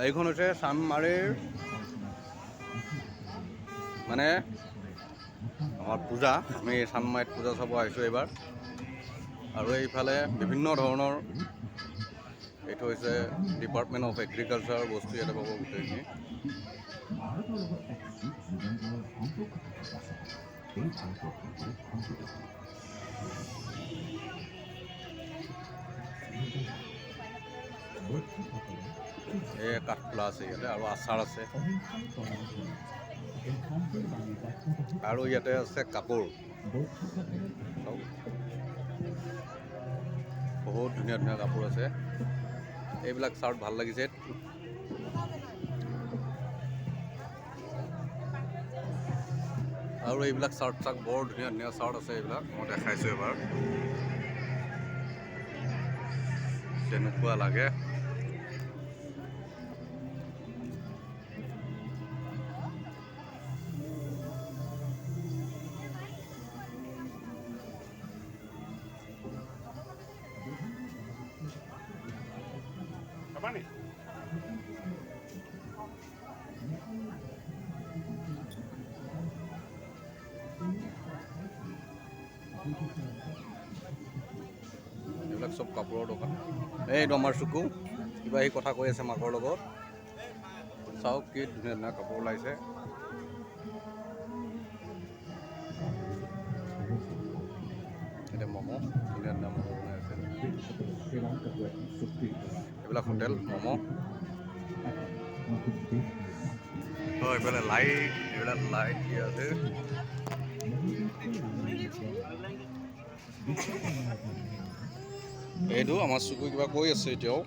এইখন হৈছে চানমাৰীৰ মানে আমাৰ পূজা। আমি চানমাৰীত পূজা চাব আহিছোঁ এইবাৰ। আৰু এইফালে বিভিন্ন ধৰণৰ এইটো হৈছে ডিপাৰ্টমেণ্ট অফ এগ্ৰিকালচাৰৰ বস্তু ইয়াতে পাব গোটেইখিনি। এই কাঠফুলা আছে ইয়াতে আৰু আচাৰ আছে আৰু ইয়াতে আছে কাপোৰ। বহুত ধুনীয়া ধুনীয়া কাপোৰ আছে। এইবিলাক চাৰ্ট ভাল লাগিছে। আৰু এইবিলাক চাৰ্ট বৰ ধুনীয়া ধুনীয়া চাৰ্ট আছে। এইবিলাক মই দেখাইছোঁ এবাৰ, যেনেকুৱা লাগে। এইবিলাক চব কাপোৰৰ দোকান। এইটো আমাৰ চুকু কিবা সি কথা কৈ আছে মাকৰ লগত। চাওক কি ধুনীয়া ধুনীয়া কাপোৰ ওলাইছে। এতিয়া ম'ম' ধুনীয়া ধুনীয়া ম'ম' বনাই আছে। এইবিলাক হোটেল ম'ম'। এইফালে লাইট, এইবিলাক লাইট দি আছে। এইটো আমাৰ চুকু কিবা কৈ আছে এতিয়াও।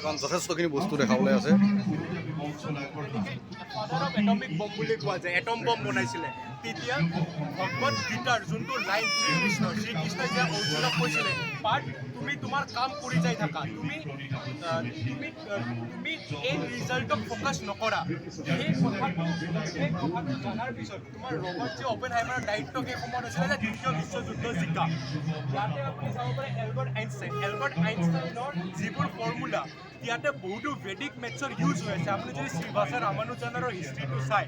কাৰণ যথেষ্টখিনি বস্তু দেখাবলৈ আছে। এটমিক বম বুলি কোৱা যায়। এটম বম বনাইছিলে তেতিয়া ভগৱত গীতাৰ যোনটো লাইন শ্ৰীকৃষ্ণই যে অৰ্জুনক কৈছিলে, বাট তুমি তোমাৰ কাম কৰি যাই থাকা, তুমি এই ৰিজাল্টক ফ'কাছ নকৰা। সেই কথাটো জনাৰ পিছত তোমাৰ ৰবাৰ্ট যে অপেনহাইমাৰৰ দায়িত্ব সেই সময়ত হৈছিলে যে দ্বিতীয় বিশ্বযুদ্ধ জিকা। ইয়াতে আপুনি চাব পাৰে এলবাৰ্ট আইনষ্টাইনৰ যিবোৰ ফৰ্মুলা ইয়াতে বহুতো ভেদিক মেথছৰ ইউজ হৈ আছে। আপুনি যদি শ্ৰীভাষা ৰামানুজনৰ হিষ্ট্ৰীটো চাই,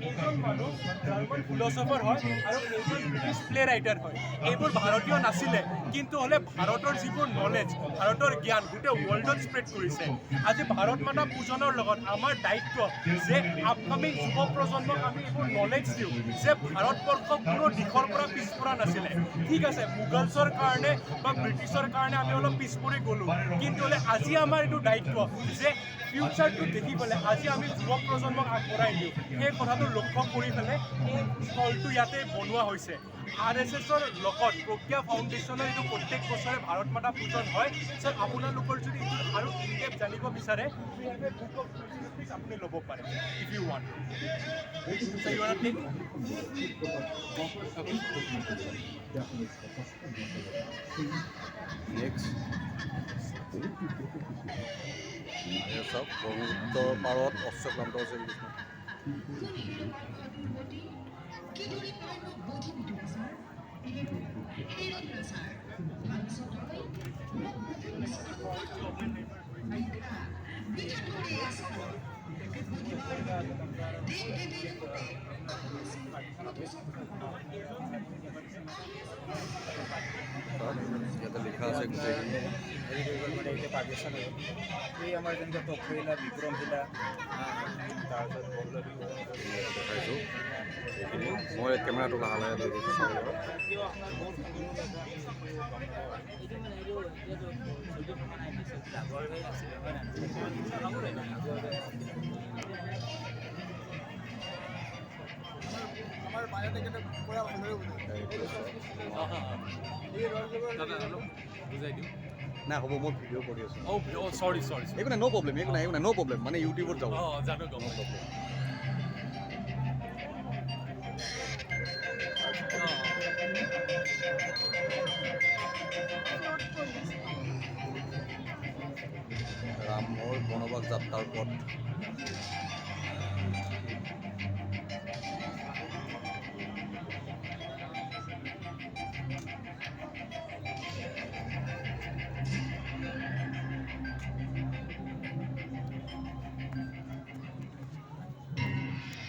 এইজন মানুহ জাৰ্মান ফিলচফাৰ হয় আৰু এইজন ব্ৰিটিছ প্লে ৰাইটাৰ হয়। এইবোৰ ভাৰতীয় নাছিলে, কিন্তু হ'লে ভাৰতৰ যিবোৰ নলেজ, ভাৰতৰ জ্ঞান গোটেই ৱৰ্ল্ডত স্প্ৰেড কৰিছে। আজি ভাৰত মাতা পূজনৰ লগত আমাৰ দায়িত্ব যে আপকামিং যুৱ প্ৰজন্মক আমি এইবোৰ নলেজ দিওঁ যে ভাৰতবৰ্ষ কোনো দিশৰ পৰা পিছপৰা নাছিলে। ঠিক আছে, মোগলছৰ কাৰণে বা ব্ৰিটিছৰ কাৰণে আমি অলপ পিছ পৰি গ'লোঁ, কিন্তু হ'লে আজি আমাৰ এইটো দায়িত্ব যে ফিউচাৰটো দেখি পেলাই আজি আমি যুৱ প্ৰজন্মক আগবঢ়াই দিওঁ। সেই কথাটো লক্ষ্য কৰি পেলাই এই ষ্টলটো ইয়াতে বনোৱা হৈছে। RSSৰ লগত প্ৰজ্ঞা ফাউণ্ডেশ্যনৰ এইটো প্ৰত্যেক বছৰে ভাৰত মাতা পূজন হয়। ছাৰ, আপোনালোকৰ যদি এইটো আৰু ইনডেপথ জানিব বিচাৰে, আপুনি ল'ব পাৰে if you want. So you wanna take? Next চব ব্ৰহ্মপুত্ৰৰ পাৰত অশ্বক্লান্ত শ্ৰীকৃষ্ণ। ইয়াতে লিখা আছে গোটেইখিনি হেৰি হৈ গ'ল মানে এতিয়া পাৰ্টিশ্যন হৈ গ'ল এই আমাৰ যেনেকৈ তকৰিলা বিক্ৰমশিলা তাৰপিছত পল্লৱী দেখাইছোঁ এইখিনি মই কেমেৰাটো লাহে লাহে লৈ গৈছোঁ চাব লাগিব। আমাৰ বায়'টেকটো পূৰা ভালদৰে বুজাই দিওঁ নাই হ'ব মই ভিডিঅ' কৰি আছোঁ অ' চৰি একো নাই ন' প্ৰব্লেম একো নাই ন' প্ৰব্লেম মানে ইউটিউবত যাব অঁ জানো গম ৰামৰ বনবাস যাত্ৰাৰ পথ